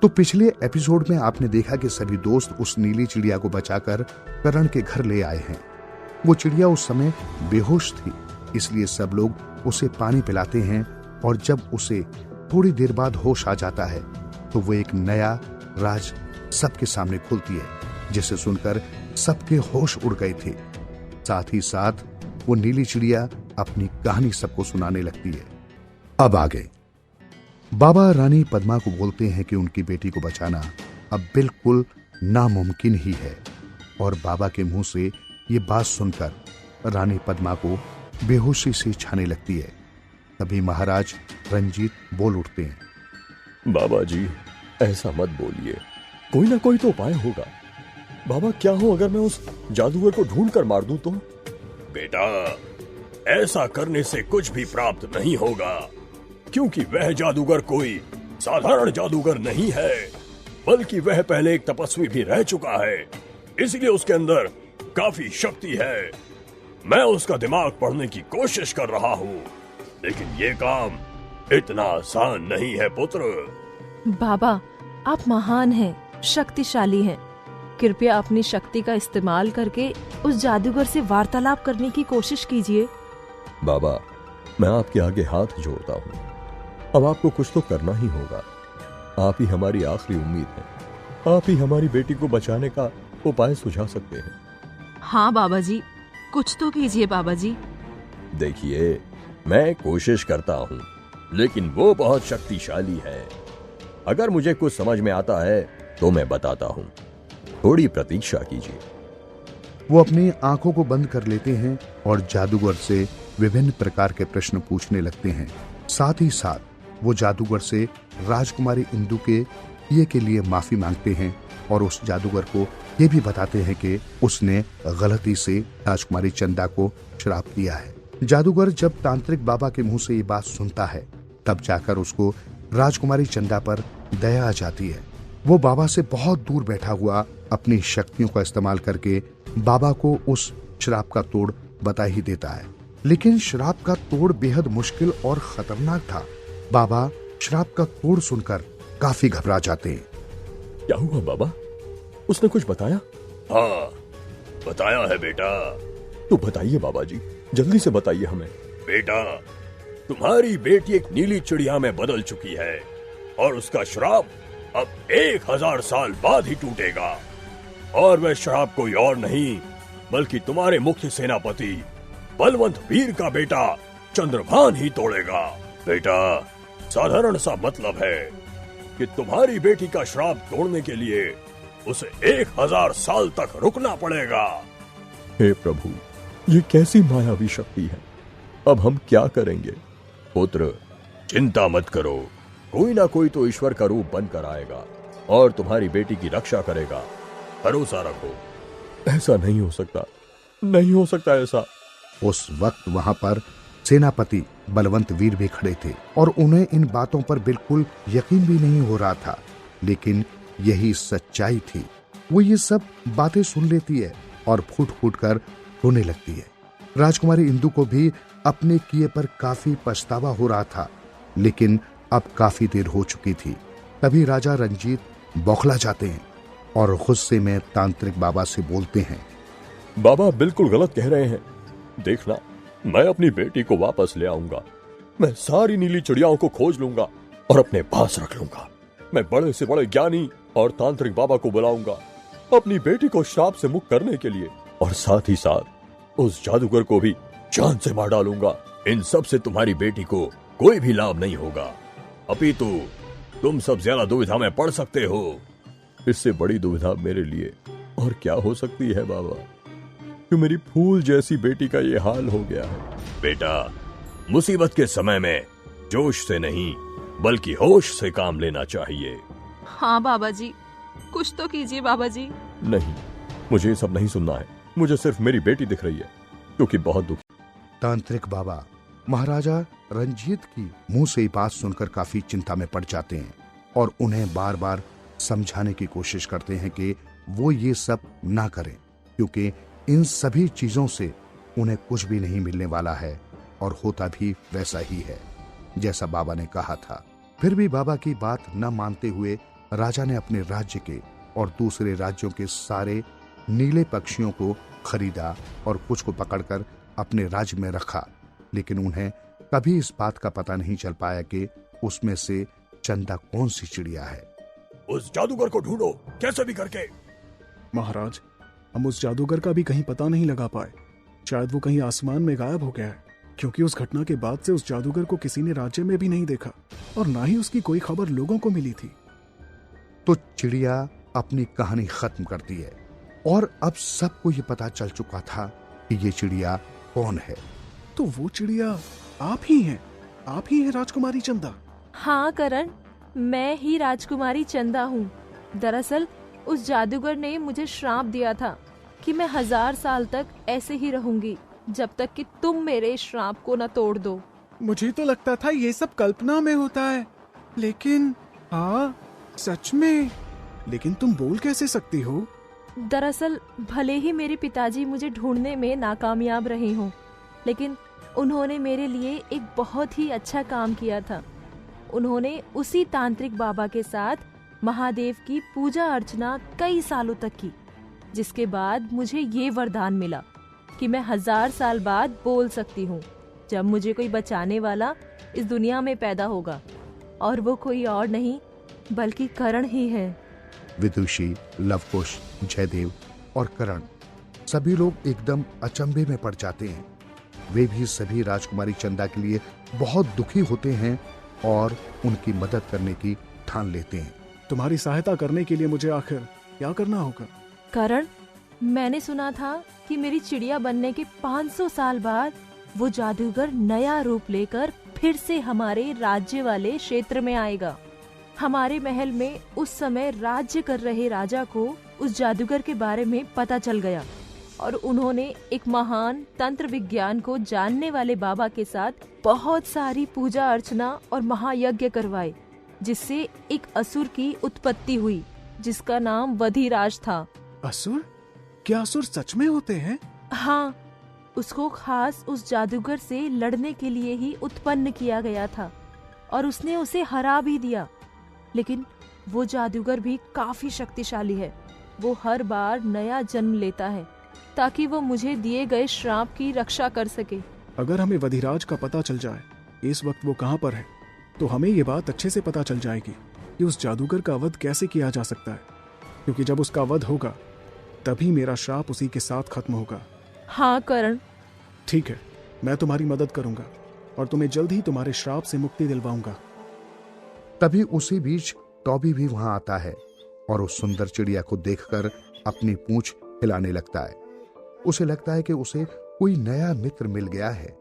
तो पिछले एपिसोड में आपने देखा कि सभी दोस्त उस नीली चिड़िया को बचाकर करण के घर ले आए हैं। वो चिड़िया उस समय बेहोश थी, इसलिए सब लोग उसे पानी पिलाते हैं और जब उसे थोड़ी देर बाद होश आ जाता है तो वो एक नया राज सबके सामने खुलती है, जिसे सुनकर सबके होश उड़ गए थे। साथ ही साथ वो नीली चिड़िया अपनी कहानी सबको सुनाने लगती है। अब आगे बाबा रानी पद्मा को बोलते हैं कि उनकी बेटी को बचाना अब बिल्कुल नामुमकिन ही है, और बाबा के मुंह से ये बात सुनकर रानी पद्मा को बेहोशी से छाने लगती है। तभी महाराज रंजीत बोल उठते हैं। बाबा जी, ऐसा मत बोलिए, कोई ना कोई तो उपाय होगा। बाबा, क्या हो अगर मैं उस जादूगर को ढूंढ कर मार दूं तो? बेटा, ऐसा करने से कुछ भी प्राप्त नहीं होगा, क्योंकि वह जादूगर कोई साधारण जादूगर नहीं है, बल्कि वह पहले एक तपस्वी भी रह चुका है, इसलिए उसके अंदर काफी शक्ति है। मैं उसका दिमाग पढ़ने की कोशिश कर रहा हूँ, लेकिन ये काम इतना आसान नहीं है पुत्र। बाबा, आप महान हैं, शक्तिशाली हैं। कृपया अपनी शक्ति का इस्तेमाल करके उस जादूगर से वार्तालाप करने की कोशिश कीजिए। बाबा, मैं आपके आगे हाथ जोड़ता हूँ। अब आपको कुछ तो करना ही होगा। आप ही हमारी आखिरी उम्मीद है। आप ही हमारी बेटी को बचाने का उपाय सुझा सकते हैं। हाँ बाबा जी, कुछ तो कीजिए बाबा जी। देखिए, मैं कोशिश करता हूँ, लेकिन वो बहुत शक्तिशाली है। अगर मुझे कुछ समझ में आता है तो मैं बताता हूँ, थोड़ी प्रतीक्षा कीजिए। वो अपनी आंखों को बंद कर लेते हैं और जादूगर से विभिन्न प्रकार के प्रश्न पूछने लगते हैं। साथ ही साथ वो जादूगर से राजकुमारी इंदु के किए के लिए माफी मांगते हैं और उस जादूगर को ये भी बताते हैं कि उसने गलती से राजकुमारी चंदा को श्राप दिया है। जादूगर जब तांत्रिक बाबा के मुंह से ये बात सुनता है, तब जाकर उसको राजकुमारी चंदा पर दया आ जाती है। वो बाबा से बहुत दूर बैठा हुआ अपनी शक्तियों का इस्तेमाल करके बाबा को उस श्राप का तोड़ बता ही देता है, लेकिन श्राप का तोड़ बेहद मुश्किल और खतरनाक था। बाबा श्राप का तोड़ सुनकर काफी घबरा जाते हैं। क्या हुआ बाबा? उसने कुछ बताया? हाँ, बताया है बेटा। तो बताइए बाबा जी, जल्दी से बताइए हमें। बेटा, तुम्हारी बेटी एक नीली चिड़िया में बदल चुकी है और उसका श्राप अब 1000 साल बाद ही टूटेगा, और वह श्राप कोई और नहीं बल्कि तुम्हारे मुख्य सेनापति बलवंत वीर का बेटा चंद्रभान ही तोड़ेगा। बेटा, साधारण सा मतलब है कि तुम्हारी बेटी का श्राप तोड़ने के लिए उसे 1000 साल तक रुकना पड़ेगा। हे प्रभु, ये कैसी मायावी शक्ति है, अब हम क्या करेंगे? पुत्र, चिंता मत करो, कोई ना कोई तो ईश्वर का रूप बनकर आएगा और तुम्हारी बेटी की रक्षा करेगा, भरोसा रखो। ऐसा नहीं हो सकता, नहीं हो सकता ऐसा। उस वक्त वहां पर सेनापति बलवंत वीर भी खड़े थे और उन्हें इन बातों पर बिल्कुल यकीन भी नहीं हो रहा था, लेकिन यही सच्चाई थी। वो ये सब बातें सुन लेती है और फूट फूट कर रोने लगती है। राजकुमारी इंदु को भी अपने किए पर काफी पछतावा हो रहा था, लेकिन अब काफी देर हो चुकी थी। तभी राजा रंजीत बौखला जाते हैं और गुस्से में तांत्रिक बाबा से बोलते हैं। बाबा बिल्कुल गलत कह रहे हैं। देखना, मैं अपनी बेटी को वापस ले आऊंगा। मैं सारी नीली चिड़ियाओं को खोज लूंगा और अपने पास रख लूंगा। मैं बड़े से बड़े ज्ञानी और तांत्रिक बाबा को बुलाऊंगा अपनी बेटी को श्राप से मुक्त करने के लिए, और साथ ही साथ उस जादूगर को भी जान से मार डालूंगा। इन सब से तुम्हारी बेटी को कोई भी लाभ नहीं होगा, अपितु तुम सब ज्यादा दुविधा में पड़ सकते हो। इससे बड़ी दुविधा मेरे लिए और क्या हो सकती है बाबा, कि मेरी फूल जैसी बेटी का ये हाल हो गया है। बेटा, मुसीबत के समय में जोश से नहीं बल्कि होश से काम लेना चाहिए। हाँ बाबा जी, कुछ तो कीजिए बाबा जी। नहीं, मुझे ये सब नहीं सुनना है। मुझे सिर्फ मेरी बेटी दिख रही है, क्योंकि बहुत दुखी। तांत्रिक बाबा महाराजा रंजीत की मुंह से बात सुनकर काफी चिंता में पड़ जाते हैं और उन्हें बार बार समझाने की कोशिश करते हैं कि वो ये सब ना करें, क्योंकि इन सभी चीजों से उन्हें कुछ भी नहीं मिलने वाला है और होता भी वैसा ही है जैसा बाबा ने कहा था। फिर भी बाबा की बात न मानते हुए राजा ने अपने राज्य के और दूसरे राज्यों के सारे नीले पक्षियों को खरीदा और कुछ को पकड़कर अपने राज्य में रखा, लेकिन उन्हें कभी इस बात का पता नहीं चल पाया कि उसमें से चंदा कौन सी चिड़िया है। उस जादूगर को ढूंढो कैसे भी करके। महाराज, हम उस जादूगर का भी कहीं पता नहीं लगा पाए। शायद वो कहीं आसमान में गायब हो गया है, क्योंकि उस घटना के बाद से उस जादूगर को किसी ने राज्य में भी नहीं देखा और ना ही उसकी कोई खबर लोगों को मिली थी। तो चिड़िया अपनी कहानी खत्म करती है और अब सबको ये पता चल चुका था कि ये चिड़िया कौन है। तो वो चिड़िया आप ही हैं, आप ही हैं राजकुमारी चंदा। हाँ करण, मैं ही राजकुमारी चंदा हूँ। दरअसल उस जादूगर ने मुझे श्राप दिया था कि मैं 1000 साल तक ऐसे ही रहूंगी, जब तक कि तुम मेरे श्राप को न तोड़ दो। मुझे तो लगता था ये सब कल्पना में होता है, लेकिन हाँ सच में। लेकिन तुम बोल कैसे सकती हो? दरअसल भले ही मेरे पिताजी मुझे ढूंढने में नाकामयाब रहे हों, लेकिन उन्होंने मेरे लिए एक बहुत ही अच्छा काम किया था। उन्होंने उसी तांत्रिक बाबा के साथ महादेव की पूजा अर्चना कई सालों तक की, जिसके बाद मुझे ये वरदान मिला कि मैं 1000 साल बाद बोल सकती हूँ, जब मुझे कोई बचाने वाला इस दुनिया में पैदा होगा, और वो कोई और नहीं बल्कि करण ही है। विदुषी, लवकुश, जयदेव और करण सभी लोग एकदम अचंभे में पड़ जाते हैं। वे भी सभी राजकुमारी चंदा के लिए बहुत दुखी होते हैं और उनकी मदद करने की ठान लेते हैं। तुम्हारी सहायता करने के लिए मुझे आखिर क्या करना होगा? करण, मैंने सुना था कि मेरी चिड़िया बनने के 500 साल बाद वो जादूगर नया रूप लेकर फिर से हमारे राज्य वाले क्षेत्र में आएगा। हमारे महल में उस समय राज्य कर रहे राजा को उस जादूगर के बारे में पता चल गया और उन्होंने एक महान तंत्र विज्ञान को जानने वाले बाबा के साथ बहुत सारी पूजा अर्चना और महायज्ञ करवाए, जिससे एक असुर की उत्पत्ति हुई जिसका नाम वधिराज था। असुर? क्या असुर सच में होते हैं? हाँ, उसको खास उस जादूगर से लड़ने के लिए ही उत्पन्न किया गया था और उसने उसे हरा भी दिया। लेकिन वो जादूगर भी काफी शक्तिशाली है। वो हर बार नया जन्म लेता है ताकि वो मुझे दिए गए श्राप की रक्षा कर सके। अगर हमें वधिराज का पता चल जाए इस वक्त वो कहाँ पर है, तो हमें ये बात अच्छे से पता चल जाएगी कि उस जादूगर का वध कैसे किया जा सकता है, क्योंकि जब उसका वध होगा तभी मेरा श्राप उसी के साथ खत्म होगा। हाँ करण। ठीक है, मैं तुम्हारी मदद करूंगा और तुम्हें जल्द ही तुम्हारे श्राप से मुक्ति दिलवाऊंगा। तभी उसी बीच टॉबी भी वहां आता है और उस सुंदर चिड़िया को देखकर अपनी पूंछ हिलाने लगता है। उसे लगता है कि उसे कोई नया मित्र मिल गया है।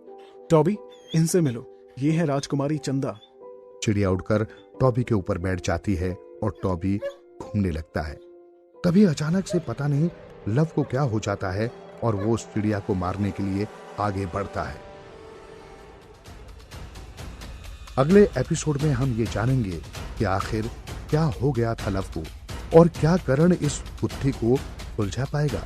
टॉबी, इनसे मिलो, ये है राजकुमारी चंदा। चिड़िया उड़कर टॉबी के ऊपर बैठ जाती है और टॉबी घूमने लगता है। तभी अचानक से पता नहीं लव को क्या हो जाता है और वो उस चिड़िया को मारने के लिए आगे बढ़ता है। अगले एपिसोड में हम ये जानेंगे कि आखिर क्या हो गया था लव को और क्या करण इस बुद्धि को सुलझा पाएगा।